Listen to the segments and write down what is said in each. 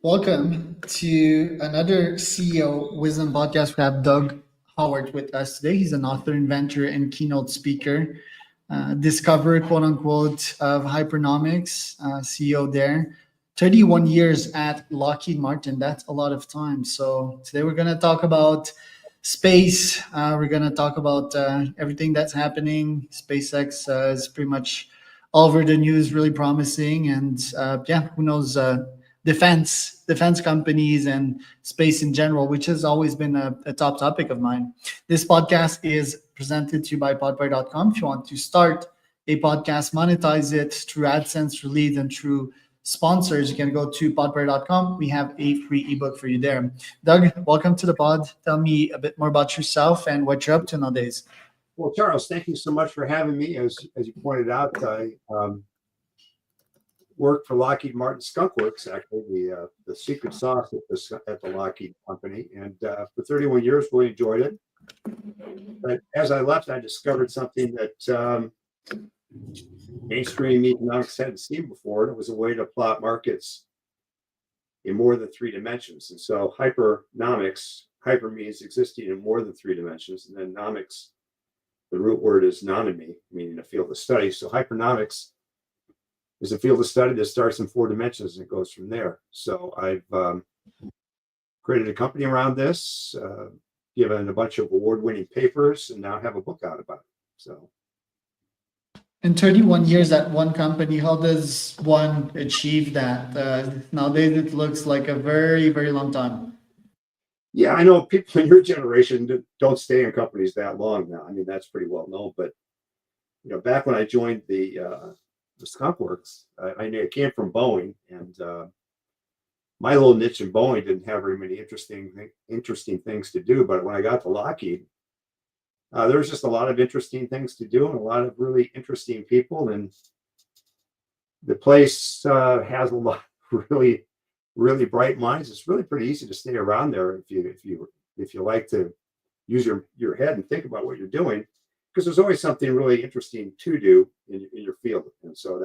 Welcome to another CEO Wisdom podcast. We have Doug Howarth with us today. He's an author, inventor, and keynote speaker, discoverer, quote unquote, of Hypernomics, CEO there. 31 years at Lockheed Martin. That's a lot of time. So today we're going to talk about space. We're going to talk about everything that's happening. SpaceX is pretty much all over the news, really promising. And yeah, who knows? Defense companies and space in general, which has always been a top topic of mine. This podcast is presented to you by podpire.com. If you want to start a podcast, monetize it through AdSense, through leads, and through sponsors, you can go to podpire.com. We have a free ebook for you there. Doug, welcome to the pod. Tell me a bit more about yourself and what you're up to nowadays. Well, Charles, thank you so much for having me. As you pointed out, I worked for Lockheed Martin Skunk Works, actually the secret sauce at the Lockheed company, and for 31 years, really enjoyed it. But as I left, I discovered something that mainstream economics hadn't seen before, and it was a way to plot markets in more than three dimensions. And so hypernomics, hyper means existing in more than three dimensions, and then nomics, the root word is nonomy, meaning a field of study. So hypernomics is a field of study that starts in four dimensions and it goes from there. So I've created a company around this, given a bunch of award-winning papers, and now have a book out about it. So, in 31 years at one company, how does one achieve that? Nowadays, it looks like a very, very long time. Yeah, I know people in your generation don't stay in companies that long now. I mean, that's pretty well known. But back when I joined the Skunk Works, I came from Boeing, and my little niche in Boeing didn't have very many interesting things to do. But when I got to Lockheed, there was just a lot of interesting things to do and a lot of really interesting people. And the place has a lot of really bright minds. It's really pretty easy to stay around there if you like to use your head and think about what you're doing, because there's always something really interesting to do in your field. And so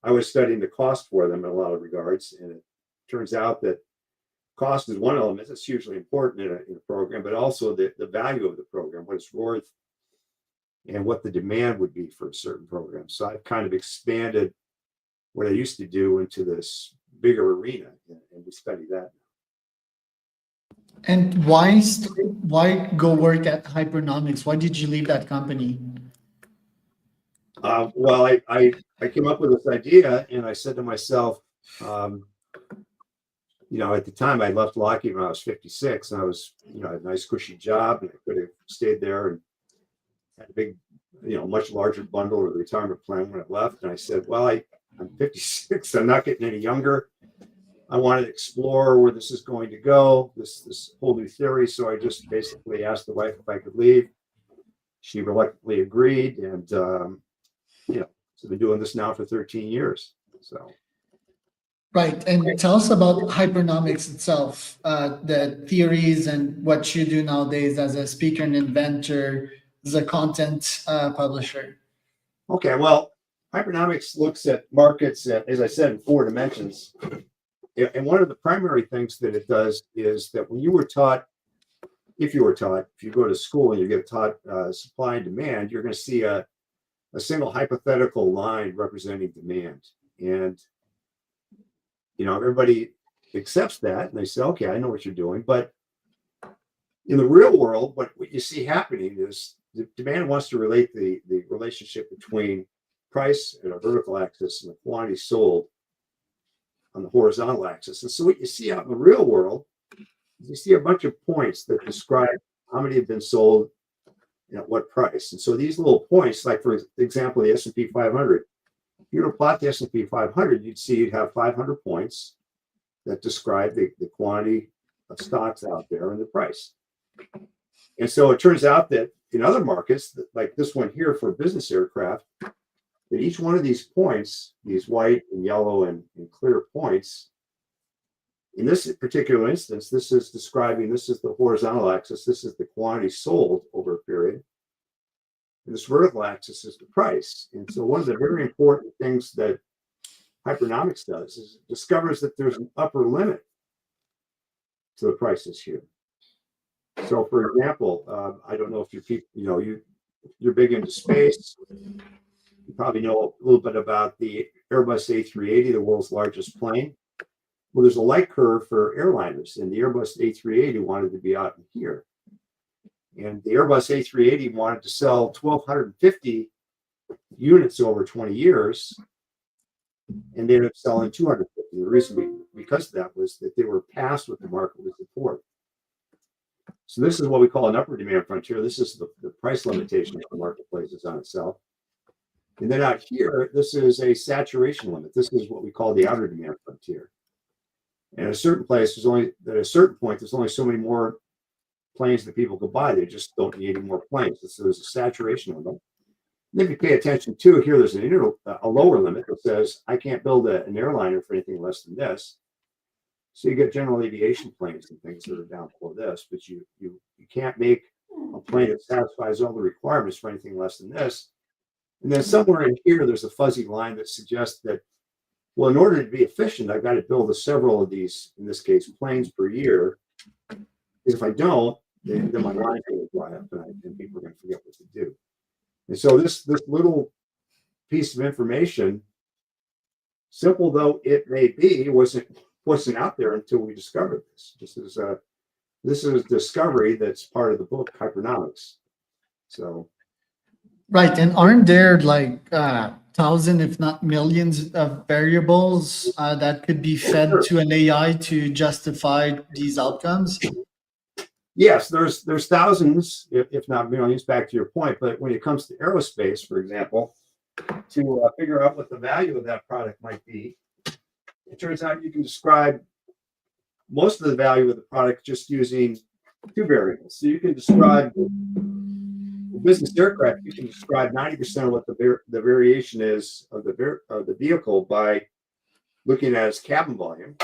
I was studying the cost for them in a lot of regards, and it turns out that cost is one element that's hugely important in a program, but also the value of the program, what it's worth, and what the demand would be for a certain program. So I've kind of expanded what I used to do into this bigger arena, and we study that. And why go work at Hypernomics? Why did you leave that company? Well, I came up with this idea, and I said to myself, at the time I left Lockheed when I was 56, and I was, had a nice cushy job, and I could have stayed there and had a big, much larger bundle of the retirement plan when I left. And I said, well, I'm 56. I'm not getting any younger. I wanted to explore where this is going to go, this whole new theory. So I just basically asked the wife if I could leave. She reluctantly agreed, and so I've been doing this now for 13 years. So. Right, and tell us about Hypernomics itself, the theories and what you do nowadays as a speaker and inventor, as a content publisher. Okay, well, Hypernomics looks at markets, as I said, in four dimensions. And one of the primary things that it does is that when you go to school and you get taught supply and demand, you're going to see a single hypothetical line representing demand. And, everybody accepts that and they say, okay, I know what you're doing. But in the real world, what you see happening is the demand wants to relate the relationship between price and a vertical axis and the quantity sold on the horizontal axis. And so what you see out in the real world, you see a bunch of points that describe how many have been sold and at what price. And so these little points, like for example, the S&P 500, if you were to plot the S&P 500, you'd have 500 points that describe the quantity of stocks out there and the price. And so it turns out that in other markets, like this one here for business aircraft, that each one of these points, these white and yellow and clear points, in this particular instance, this is the horizontal axis, this is the quantity sold over a period. And this vertical axis is the price. And so one of the very important things that Hypernomics does is it discovers that there's an upper limit to the prices here. So, for example, I don't know if you're big into space. You probably know a little bit about the Airbus A380, the world's largest plane. Well, there's a light curve for airliners, and the Airbus A380 wanted to be out in here. And the Airbus A380 wanted to sell 1,250 units over 20 years, and they ended up selling 250. The reason because of that was that they were past what the market would support. So this is what we call an upper demand frontier. This is the price limitation that the marketplace is on itself. And then out here, this is a saturation limit. This is what we call the outer demand frontier. And at a certain place, at a certain point, there's only so many more planes that people could buy. They just don't need any more planes. So there's a saturation limit. And if you pay attention to here, there's a lower limit that says I can't build an airliner for anything less than this. So you get general aviation planes and things that are down below this, but you can't make a plane that satisfies all the requirements for anything less than this. And then somewhere in here, there's a fuzzy line that suggests that, well, in order to be efficient, I've got to build several of these, in this case, planes per year. Because if I don't, then my line's going to dry up and people are going to forget what to do. And so this little piece of information, simple though it may be, wasn't out there until we discovered this. This is a discovery that's part of the book Hypernomics. So Right, and aren't there like thousand, if not millions, of variables that could be fed to an AI to justify these outcomes? Yes, there's thousands, if not millions, back to your point. But when it comes to aerospace, for example, to figure out what the value of that product might be, it turns out you can describe most of the value of the product just using two variables. So you can describe the business aircraft. You can describe 90% of what the variation is of the vehicle by looking at its cabin volume.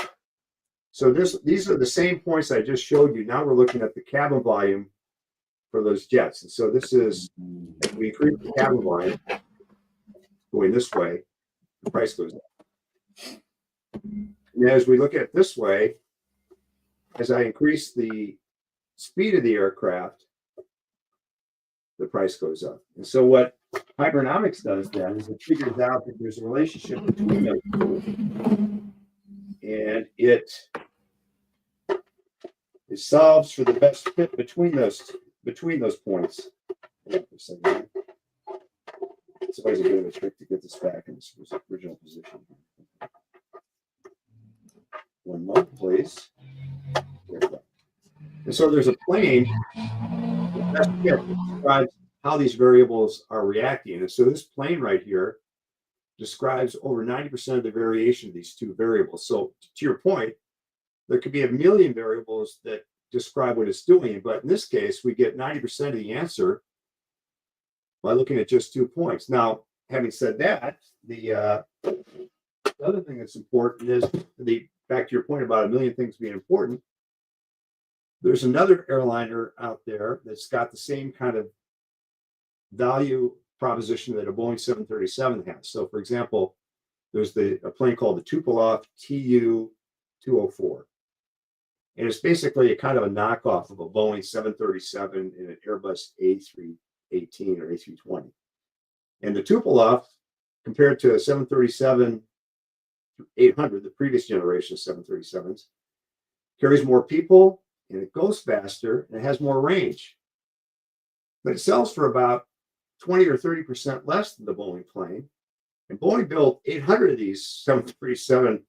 So these are the same points I just showed you. Now we're looking at the cabin volume for those jets. And so this is, if we increase the cabin volume going this way, the price goes up. And as we look at it this way, as I increase the speed of the aircraft, the price goes up. And so what Hypernomics does then is it figures out that there's a relationship between those two, and it solves for the best fit between those points. It's always a bit of a trick to get this back in its original position. One moment, please. There we go. And so there's a plane that describes how these variables are reacting. And so this plane right here describes over 90% of the variation of these two variables. So to your point, there could be a million variables that describe what it's doing, but in this case, we get 90% of the answer by looking at just 2 points. Now, having said that, the other thing that's important is back to your point about a million things being important. There's another airliner out there that's got the same kind of value proposition that a Boeing 737 has. So, for example, there's a plane called the Tupolev Tu-204. And it's basically a kind of a knockoff of a Boeing 737 and an Airbus A318 or A320. And the Tupolev, compared to a 737-800, the previous generation of 737s, carries more people, and it goes faster, and it has more range. But it sells for about 20 or 30% less than the Boeing plane. And Boeing built 800 of these 737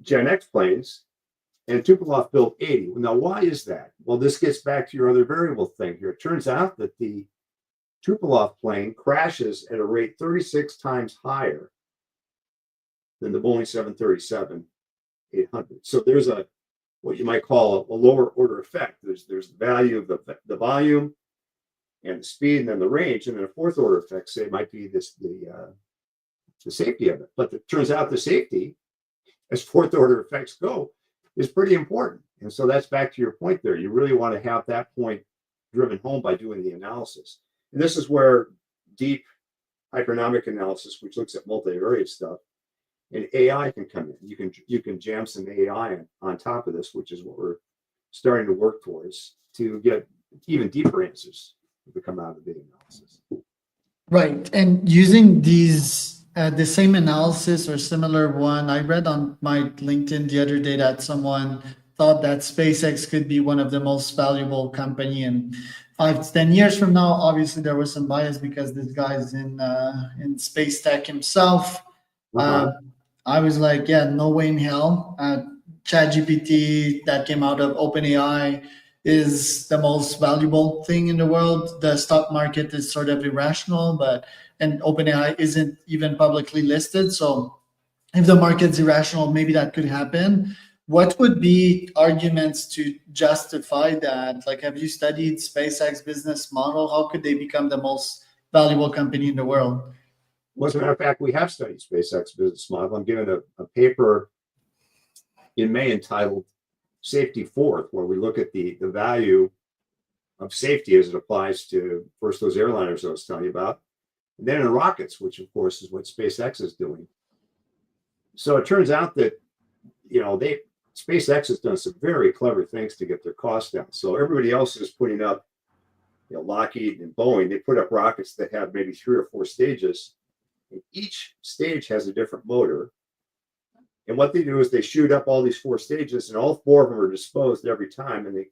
Gen X planes, and Tupolev built 80. Now, why is that? Well, this gets back to your other variable thing here. It turns out that the Tupolev plane crashes at a rate 36 times higher than the Boeing 737-800. So there's what you might call a lower order effect. There's the value of the volume and the speed, and then the range, and then a fourth order effect, say, might be the safety of it. But it turns out the safety, as fourth order effects go, is pretty important. And so that's back to your point there. You really want to have that point driven home by doing the analysis. And this is where deep hypernomic analysis, which looks at multivariate stuff, and AI can come in. You can jam some AI on top of this, which is what we're starting to work towards to get even deeper answers to come out of the analysis. Right. And using these, the same analysis or similar one, I read on my LinkedIn the other day that someone thought that SpaceX could be one of the most valuable company in 5 to 10 years from now. Obviously, there was some bias because this guy's in space tech himself. I was like, yeah, no way in hell. ChatGPT that came out of OpenAI is the most valuable thing in the world. The stock market is sort of irrational, and OpenAI isn't even publicly listed. So if the market's irrational, maybe that could happen. What would be arguments to justify that? Like, have you studied SpaceX business model? How could they become the most valuable company in the world? Well, as a matter of fact, we have studied SpaceX business model. I'm giving a paper in May entitled Safety Fourth, where we look at the value of safety as it applies to first those airliners I was telling you about, and then in rockets, which of course is what SpaceX is doing. So it turns out that, SpaceX has done some very clever things to get their costs down. So everybody else is putting up, Lockheed and Boeing, they put up rockets that have maybe 3 or 4 stages. And each stage has a different motor. And what they do is they shoot up all these 4 stages, and all 4 of them are disposed every time. And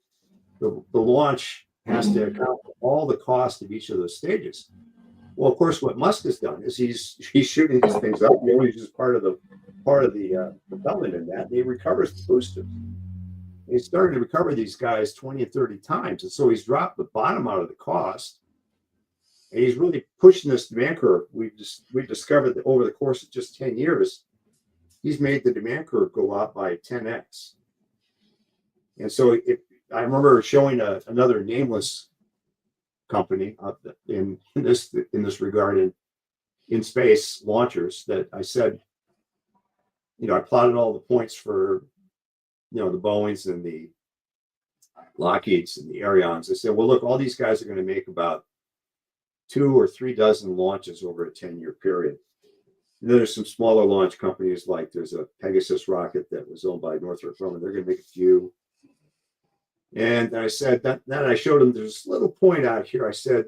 the launch has to account for all the cost of each of those stages. Well, of course, what Musk has done is he's shooting these things up. He only uses part of the propellant in that, and he recovers the boosters. And he's starting to recover these guys 20 and 30 times. And so he's dropped the bottom out of the cost. And he's really pushing this demand curve. We've discovered that over the course of just 10 years, he's made the demand curve go up by 10x. And so I remember showing another nameless company in this regard in space launchers that I said, I plotted all the points for, the Boeings and the Lockheeds and the Aerions. I said, well, look, all these guys are going to make about 2 or 3 dozen launches over a 10-year period. And then there's some smaller launch companies, like there's a Pegasus rocket that was owned by Northrop Grumman. They're going to make a few. And I said that. Then I showed them there's this little point out here. I said,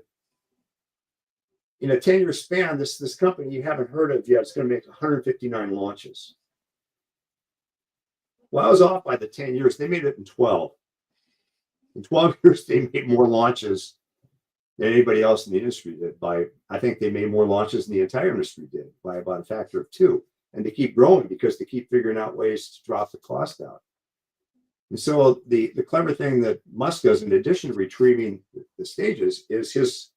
in a 10-year span, this company you haven't heard of yet is going to make 159 launches. Well, I was off by the 10 years. They made it in 12. In 12 years, they made more launches than anybody else in the industry did. I think they made more launches than the entire industry did by about a factor of 2. And they keep growing because they keep figuring out ways to drop the cost out. And so the clever thing that Musk does, in addition to retrieving the stages, is his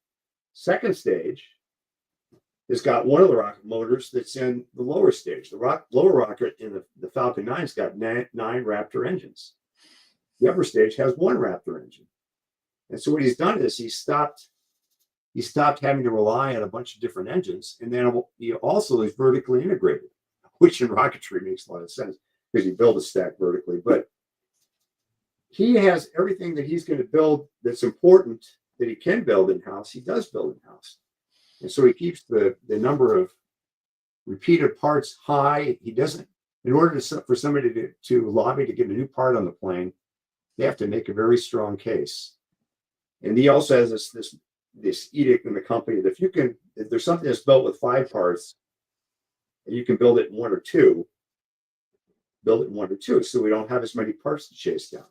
second stage has got one of the rocket motors that's in the lower stage. The lower rocket in the Falcon 9's got 9 Raptor engines. The upper stage has 1 Raptor engine. And so what he's done is he stopped having to rely on a bunch of different engines. And then he also is vertically integrated, which in rocketry makes a lot of sense because you build a stack vertically. But he has everything that he's going to build that's important that he can build in-house. He does build in-house. And so he keeps the number of repeated parts high. He doesn't, in order for somebody to lobby to get a new part on the plane, they have to make a very strong case. And he also has this edict in the company that if there's something that's built with 5 parts, and you can build it in 1 or 2, build it in 1 or 2, so we don't have as many parts to chase down,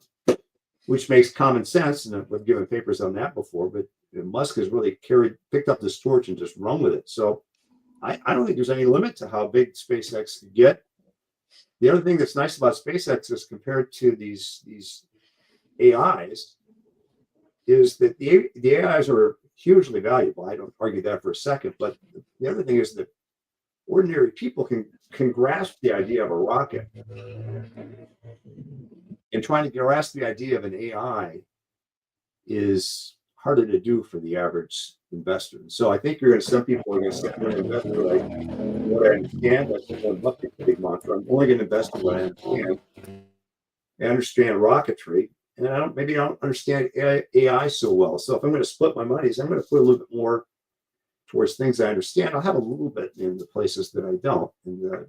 which makes common sense. And we've given papers on that before, but Musk has really picked up this torch and just run with it. So I don't think there's any limit to how big SpaceX could get. The other thing that's nice about SpaceX is compared to these AIs is that the AIs are hugely valuable. I don't argue that for a second, but the other thing is that ordinary people can grasp the idea of a rocket, and trying to grasp the idea of an AI is harder to do for the average investor. So I think some people are going to say, I'm going to invest in what I understand. That's one big mantra. I'm only going to invest in what I understand. I understand rocketry, and I don't understand AI so well. So if I'm going to split my monies, I'm going to put a little bit more towards things I understand. I'll have a little bit in the places that I don't. And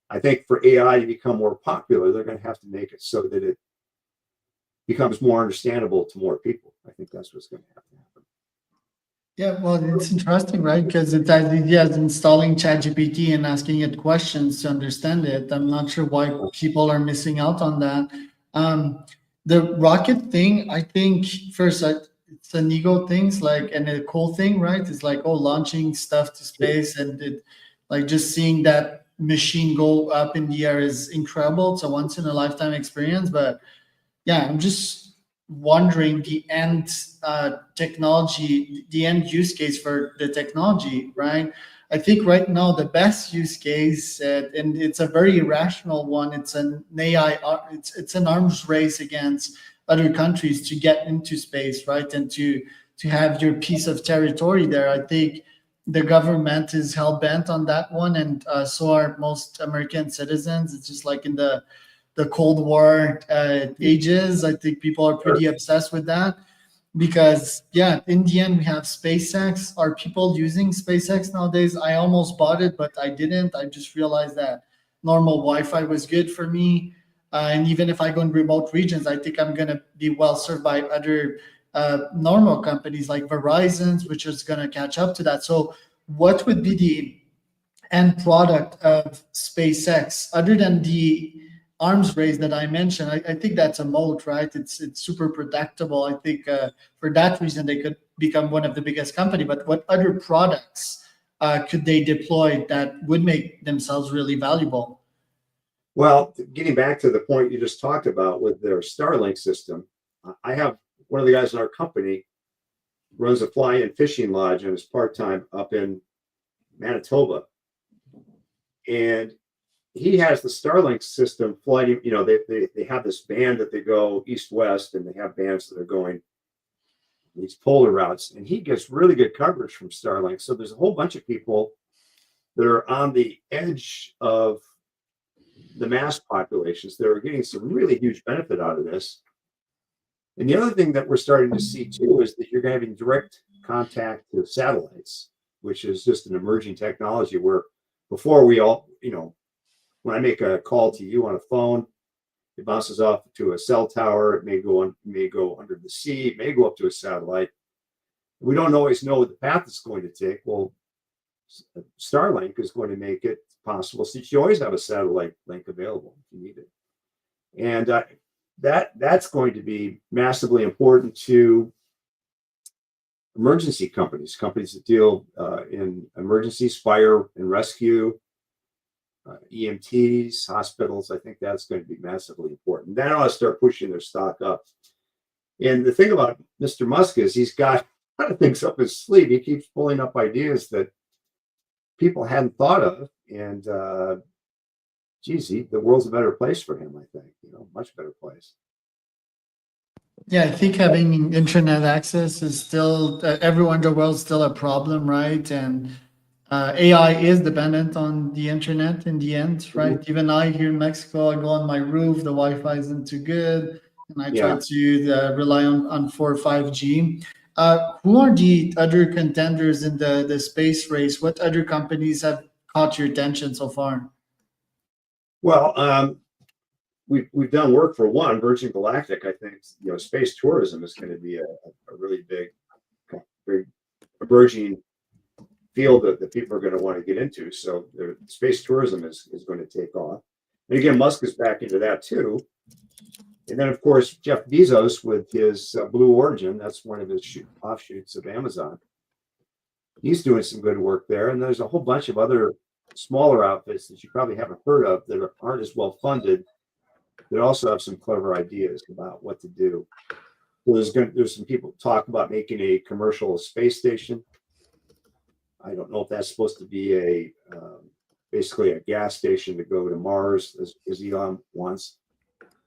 I think for AI to become more popular, they're going to have to make it so that it becomes more understandable to more people. I think that's what's going to have to happen. Yeah, well, it's interesting, right? Because it's as easy as installing ChatGPT and asking it questions to understand it. I'm not sure why people are missing out on that. The rocket thing, I think first, it's an ego things like, and a cool thing, right? It's like, oh, launching stuff to space, and it, like just seeing that machine go up in the air is incredible. It's a once in a lifetime experience, but yeah, I'm just wondering the end technology, the end use case for the technology, right? I think right now the best use case, and it's a very irrational one. It's an AI. It's an arms race against other countries to get into space, right? And to have your piece of territory there. I think the government is hell bent on that one, and so are most American citizens. It's just like in the Cold War ages. I think people are pretty obsessed with that because, yeah, in the end, we have SpaceX. Are people using SpaceX nowadays? I almost bought it, but I didn't. I just realized that normal Wi-Fi was good for me. And even if I go in remote regions, I think I'm going to be well served by other normal companies like Verizon's, which is going to catch up to that. So, what would be the end product of SpaceX other than the arms race that I mentioned? I think that's a moat, right? It's super predictable. I think for that reason they could become one of the biggest company. But what other products could they deploy that would make themselves really valuable? Well, getting back to the point you just talked about with their Starlink system, I have one of the guys in our company runs a fly-in fishing lodge and is part-time up in Manitoba. And he has the Starlink system flying, you know, they have this band that they go east-west, and they have bands that are going these polar routes, and he gets really good coverage from Starlink. So there's a whole bunch of people that are on the edge of the mass populations that are getting some really huge benefit out of this. And the other thing that we're starting to see too is that you're having direct contact with satellites, which is just an emerging technology where before we all, you know, when I make a call to you on a phone, it bounces off to a cell tower. It may go under the sea. It may go up to a satellite. We don't always know the path it's going to take. Well, Starlink is going to make it possible so you always have a satellite link available if you need it. And that's going to be massively important to emergency companies that deal in emergencies, fire and rescue, EMTs, hospitals. I think that's going to be massively important. Then I'll start pushing their stock up. And the thing about Mr. Musk is he's got a lot of things up his sleeve. He keeps pulling up ideas that people hadn't thought of. And geez, the world's a better place for him, I think, you know, much better place. Yeah, I think having internet access is still everywhere in the world still a problem, right? And AI is dependent on the internet in the end, right? Even I here in Mexico, I go on my roof, the Wi-Fi isn't too good, and I try to rely on 4 or 5G. Who are the other contenders in the space race? What other companies have caught your attention so far? Well, we've done work for one, Virgin Galactic. I think, you know, space tourism is going to be a really big emerging field that people are going to want to get into. So the space tourism is going to take off. And again, Musk is back into that too. And then, of course, Jeff Bezos with his Blue Origin, that's one of his offshoots of Amazon. He's doing some good work there. And there's a whole bunch of other smaller outfits that you probably haven't heard of that aren't as well funded, that also have some clever ideas about what to do. Well, there's some people talk about making a commercial space station. I don't know if that's supposed to be basically a gas station to go to Mars, as Elon wants.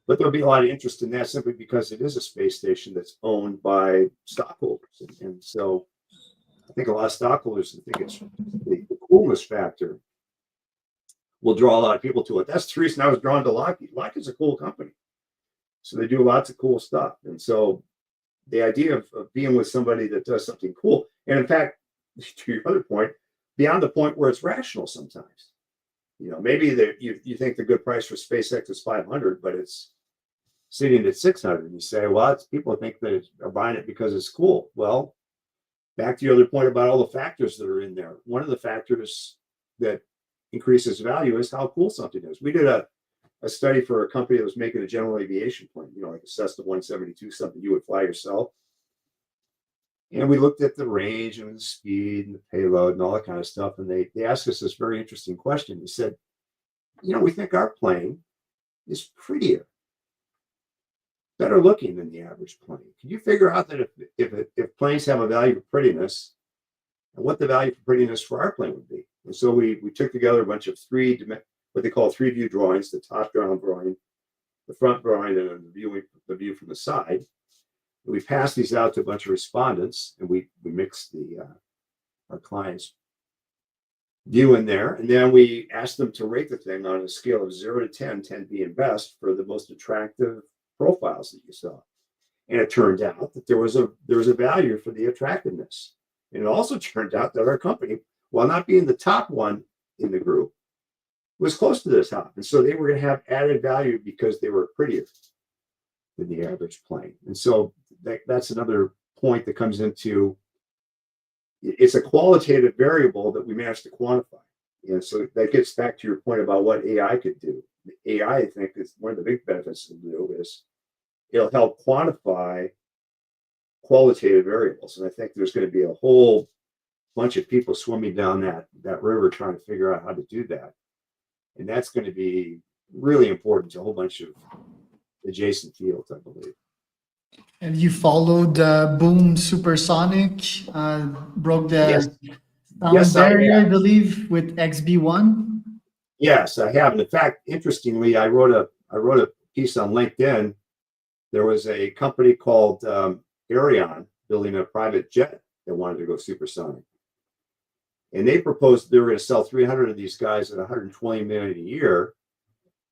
But there'll be a lot of interest in that simply because it is a space station that's owned by stockholders. And so I think a lot of stockholders think it's the coolness factor will draw a lot of people to it. That's the reason I was drawn to Lockheed. Lockheed's a cool company. So they do lots of cool stuff. And so the idea of being with somebody that does something cool, and in fact, to your other point, beyond the point where it's rational sometimes. Maybe you think the good price for SpaceX is 500, but it's sitting at 600. You say, well, people think they are buying it because it's cool. Well, back to your other point about all the factors that are in there. One of the factors that increases value is how cool something is. We did a study for a company that was making a general aviation plane, like a Cessna 172, something you would fly yourself. And we looked at the range and the speed and the payload and all that kind of stuff. And they asked us this very interesting question. They said, we think our plane is prettier, better looking than the average plane. Can you figure out that if planes have a value for prettiness, and what the value for prettiness for our plane would be? And so we took together a bunch of what they call 3-view drawings: the top-down drawing, the front drawing, and the view from the side. And we passed these out to a bunch of respondents, and we mixed our clients' view in there, and then we asked them to rate the thing on a scale of 0 to 10, 10 being best, for the most attractive profiles that you saw. And it turned out that there was a value for the attractiveness. And it also turned out that our company, while not being the top one in the group, was close to the top. And so they were going to have added value because they were prettier than the average plane. And so that's another point that comes into, it's a qualitative variable that we managed to quantify. So that gets back to your point about what AI could do. AI, I think, is one of the big benefits it'll do is it'll help quantify qualitative variables. And I think there's going to be a whole bunch of people swimming down that river trying to figure out how to do that. And that's going to be really important to a whole bunch of adjacent fields, I believe. And you followed Boom Supersonic, broke the sound barrier, I believe, with XB1. Yes, I have. And in fact, interestingly, I wrote a piece on LinkedIn. There was a company called Aerion building a private jet that wanted to go supersonic. And they proposed they were going to sell 300 of these guys at 120 million a year,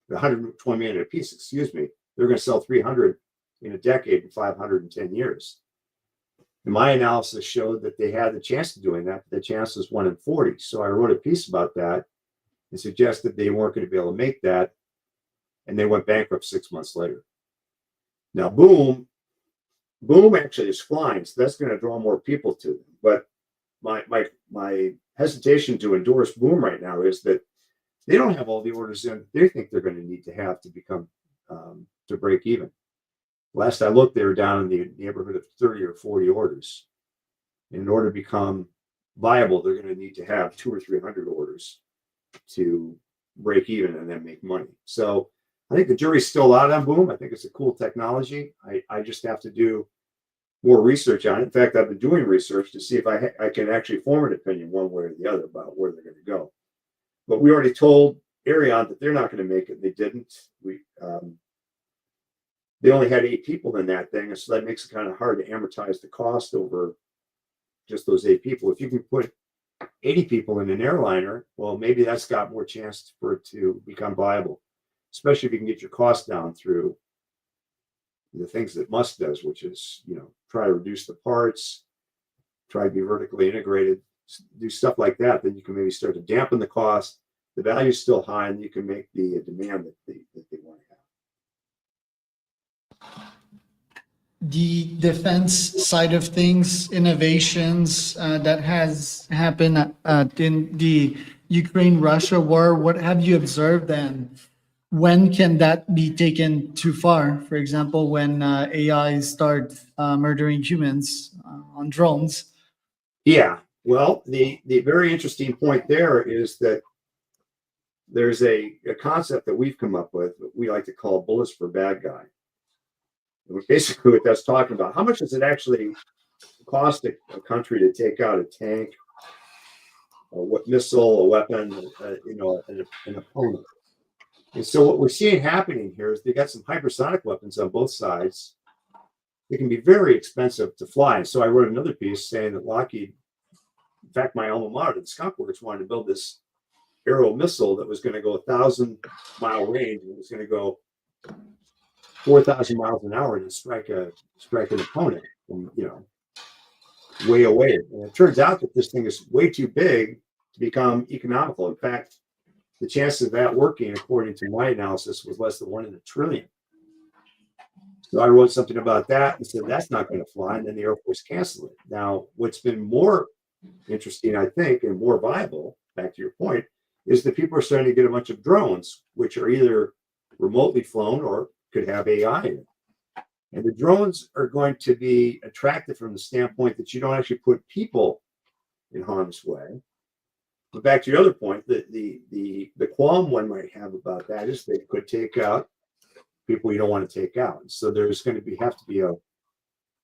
120 million a piece, excuse me. They're going to sell 300 in a decade in 510 years. And my analysis showed that they had the chance of doing that, but the chance was 1 in 40. So I wrote a piece about that and suggested they weren't going to be able to make that. And they went bankrupt 6 months later. Now, Boom actually is flying, so that's going to draw more people to them. But my hesitation to endorse Boom right now is that they don't have all the orders in they think they're going to need to have to become to break even. Last I looked, they were down in the neighborhood of 30 or 40 orders. And in order to become viable, they're going to need to have 200 or 300 orders to break even and then make money. So I think the jury's still out on Boom. I think it's a cool technology. I just have to do more research on it. In fact, I've been doing research to see if I can actually form an opinion one way or the other about where they're going to go. But we already told Aerion that they're not going to make it. They didn't. They only had 8 people in that thing, and so that makes it kind of hard to amortize the cost over just those 8 people. If you can put 80 people in an airliner, well, maybe that's got more chance for it to become viable, especially if you can get your costs down through the things that Musk does, which is, try to reduce the parts, try to be vertically integrated, do stuff like that. Then you can maybe start to dampen the cost. The value is still high, and you can make the demand that they want to have. The defense side of things, innovations that has happened in the Ukraine-Russia war, what have you observed, and when can that be taken too far? For example, when AI start murdering humans on drones. Yeah, well, the very interesting point there is that there's a concept that we've come up with that we like to call bullets per bad guy. Basically, what that's talking about, how much does it actually cost a country to take out a tank, a missile, a weapon, an opponent? And so what we're seeing happening here is they got some hypersonic weapons on both sides. They can be very expensive to fly. And so I wrote another piece saying that Lockheed, in fact, my alma mater, the Skunk Works, wanted to build this aero missile that was going to go 1,000-mile range, and it was going to go 4,000 miles an hour and strike an opponent from, way away. And it turns out that this thing is way too big to become economical. In fact, the chance of that working, according to my analysis, was less than 1 in a trillion. So I wrote something about that and said, that's not going to fly. And then the Air Force canceled it. Now, what's been more interesting, I think, and more viable, back to your point, is that people are starting to get a bunch of drones, which are either remotely flown or could have AI in it. And the drones are going to be attractive from the standpoint that you don't actually put people in harm's way. But back to your other point, the qualm one might have about that is they could take out people you don't want to take out. So there's going to have to be a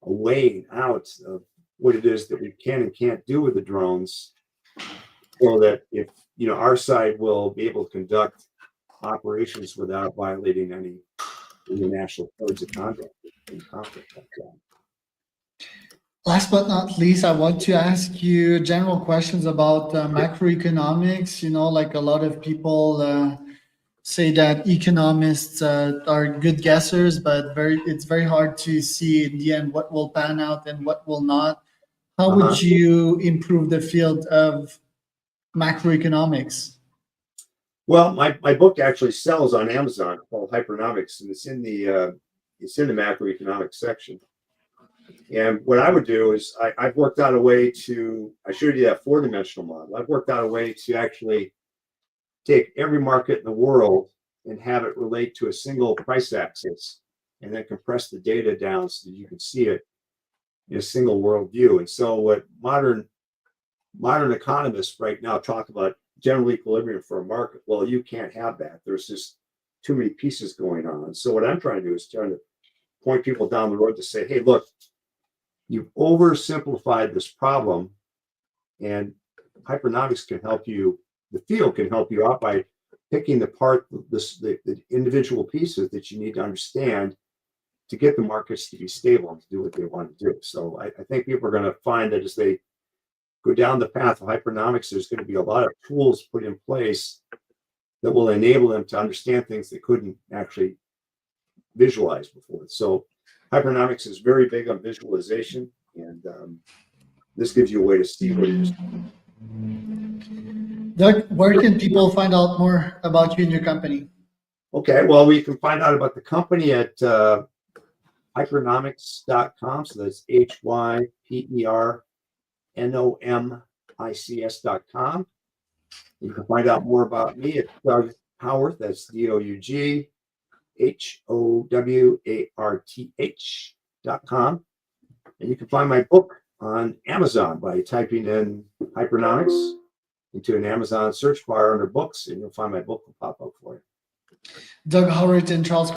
weighing out of what it is that we can and can't do with the drones, so that if our side will be able to conduct operations without violating any international codes of conduct in conflict like that. Last but not least, I want to ask you general questions about macroeconomics. Like a lot of people say that economists are good guessers, but it's very hard to see in the end what will pan out and what will not. How would you improve the field of macroeconomics? Well, my book actually sells on Amazon, called Hypernomics, and it's in the macroeconomics section. And what I would do is I've worked out a way to, I showed you that 4-dimensional model. I've worked out a way to actually take every market in the world and have it relate to a single price axis, and then compress the data down so that you can see it in a single world view. And so what modern economists right now talk about general equilibrium for a market. Well, you can't have that. There's just too many pieces going on. So what I'm trying to do is trying to point people down the road to say, hey, look, you've oversimplified this problem, and Hypernomics can help you, the field can help you out by picking apart the individual pieces that you need to understand to get the markets to be stable and to do what they want to do. So I think people are going to find that as they go down the path of Hypernomics, there's going to be a lot of tools put in place that will enable them to understand things they couldn't actually visualize before. So Hypernomics is very big on visualization, and this gives you a way to see what it is. Doug, where can people find out more about you and your company? Okay, well, we can find out about the company at hypernomics.com. So that's HYPERNOMICS.com. You can find out more about me at Doug Howarth. That's DOUGHOWARTH.com. And you can find my book on Amazon by typing in Hypernomics into an Amazon search bar under books, and you'll find my book will pop up for you. Doug Howarth and Charles